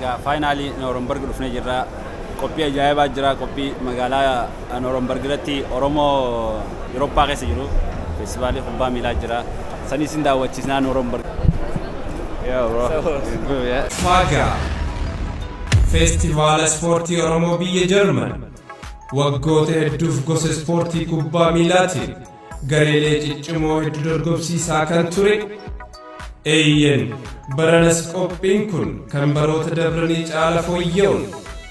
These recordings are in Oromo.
ga finally Nuremberg dhufnee jirra. Qophii ajaa'ibaa jira. Qophii magaalaa Nuremberg irratti Oromoo Eurooppaa keessa jiru. Festivaalii kubbaa miilaa jira. Sanii sin daawwachiisnaa Nuremberg. Yeah, bro. Yeah. Faga Festivaala Ispoortii Oromoo biyya Jarman. Waggoota hedduuf gosa ispoortii kubbaa miilaatiin gareelee ciccimoo hedduu dorgomsiisaa kan ture. Eeyyen baranas qophiin kun kan baroota dabranii caala fooyya'uun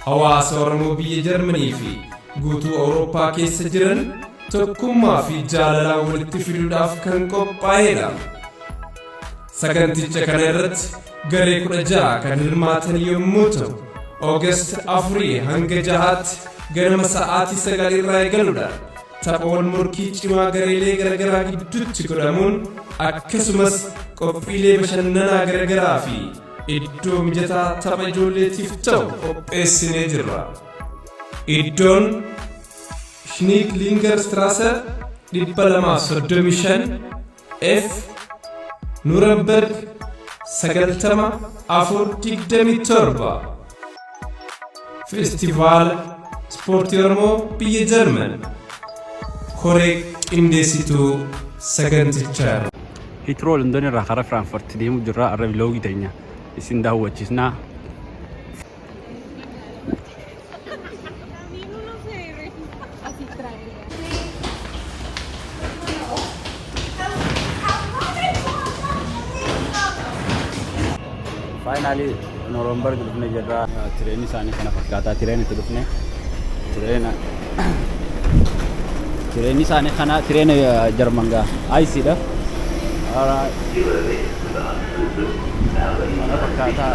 hawaasa Oromoo biyya Jarmanii fi guutuu Awurooppaa keessa jiran tokkummaa fi jaalalaan walitti fiduudhaaf kan qophaa'edha. Saganticha kana irratti garee 16 kan hirmaatan yommuu ta'u, Oogast 4 hanga 6tti ganama sa'aatii 9 irraa eegaluudhaan taphoon morkii cimaa gareelee garagaraa gidduutti godhamuun akkasumas qophiilee bashannanaa garagaraa fi iddoo mijataa tapha ijoolleetiif ta'u qopheessinee jirra. Iddoon Schneeklingerstrasse 235 F Nuremberg 9427 Festivaal Ispoortii Oromoo biyya Jarman koree qindeessituu sagantichaa. Hitroo London irraa karaa Frankfurt deemuu jirra. Arra biloogii teenya isin daawwachiisnaa. Finally Nuremberg dhufnee jirra. Tireenii isaanii kana fakkaataa tireen itti dhufne. Tireenii isaanii kana tireen Jarman gaa ayisiidha. Mana fakkaataa.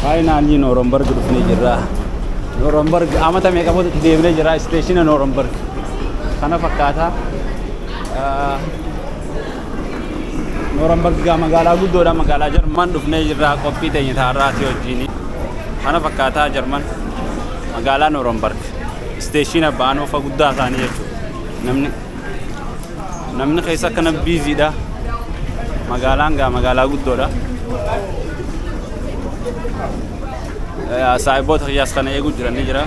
Finally Nuremberg dhufnee jirra. Nuremberg amata meeqa boodatti deemnee jirra. Station Nuremberg kana fakkaata. Nuremberg gaa magaalaa guddoodha. Magaalaa Jarman dhufnee jirra. Qophii teenya taarraati wajjin kana fakkaata. Jarman magaalaa Nuremberg station baanoo fa guddaa isaanii jechuudha. Namni keessa kana biiziidha. Magaalaan gaa magaalaa guddoodha. Saayiboota qiyyaas kana eeguu jiran ni jira.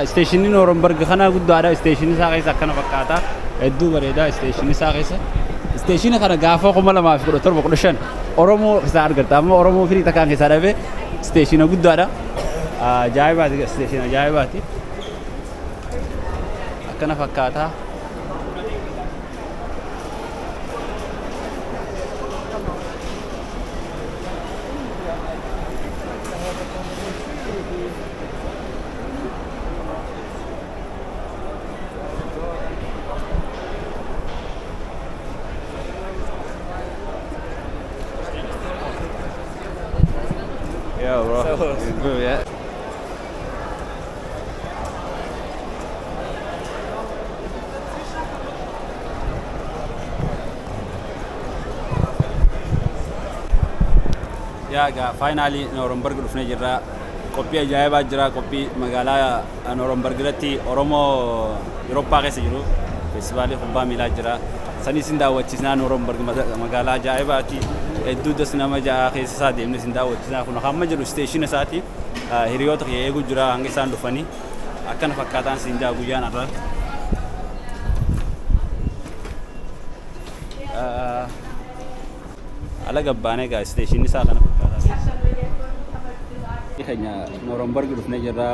Station Nuremberg kana guddaadha. Station isaa keessa akkana fakkaata. Hedduu bareeda station isaa keessa. Station kana gaafa 2017 Oromoo keessa argatta. Amma Oromoo firii takkaan keessa dhabe station guddaadha. Ajaa'ibaati station ajaa'ibaati. Akkana fakkaata. Yeah, bro. Good, yeah. Yeah, finally Nuremberg dhufnee jirra. Qophii ajaa'ibaa jira. Qophii magaalaa Nuremberg irratti Oromoo Eurooppaa keessa jiru. Festivaalii kubbaa miilaa jira. Sanii sin daawwachiisnaa. Nuremberg magaalaa ajaa'ibaati. Hedduu das nama ja'a keessa isaa deemnee sin daawwachiisnaa. Kun hamma jiru station isaati. Hiriyoota kee eeguu jira hanga isaan dhufanii. Akkana fakkaataan sin jaa guyyaan irraa. ala gabbaanee gaa isteeshinni isaa kana fakkaata. Keenya Nooromberg dhufnee jirra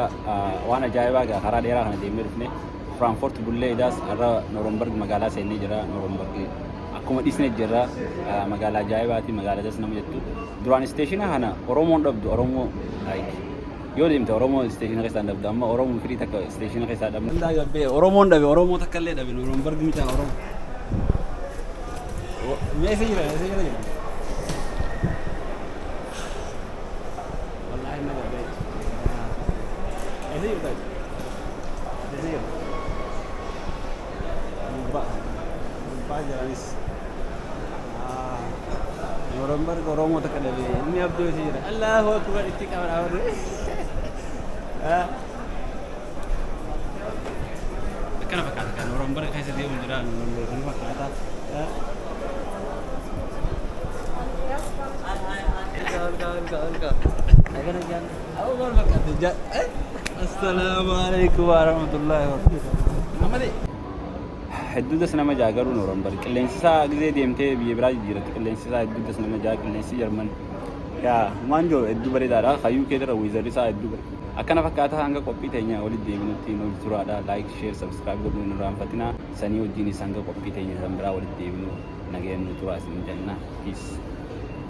waan ajaa'ibaa gaa karaa dheeraa kana deemnee dhufnee Frankfurt bullee idaas har'a Nooromberg magaalaa seennee jira. Nooromberg akkuma dhiisnee jirra magaalaa ajaa'ibaati magaalaa jas nama jettu duraan isteeshina kana Oromoon dhabdu Oromoo yoo deemte Oromoo isteeshina keessaa dhabdu amma Oromoo firii takka isteeshina keessaa dhabdu. Hundaa gabbee Oromoon dhabe Oromoo takka illee dhabe Nooromberg micaa Oromoo. Meeshaa jira jira. Wallaahi na gabbee. Meeshaa jira. Meeshaa jira. Mumpaa jiranis. Nooromberg Oromoo takka dhabe inni abduu isa jira. Allahu akbar itti qabadha warri. Akkana fakkaata kan Nooromberg keessa deemu jira Nooromberg fakkaata. Assalamualaikum warahmatullahi wabarakatuh. Hedduudas nama jaagaru Nooromberg qilleensi isaa gisee deemtee biyya biraa jijjiirratti qilleensi isaa hedduudas nama jaaga qilleensi Jarman yaa maanjoo hedduu bareedaadha kayyuu keetirra wiizarri isaa hedduu bareeda. Akkana fakkaata hanga qophii teenya walitti deebinutti nuuf turaadha like share subscribe godhuu hin irraanfatina sanii wajjinis hanga qophii teenya san biraa walitti deebinu nageen nu turaa isin jenna peace.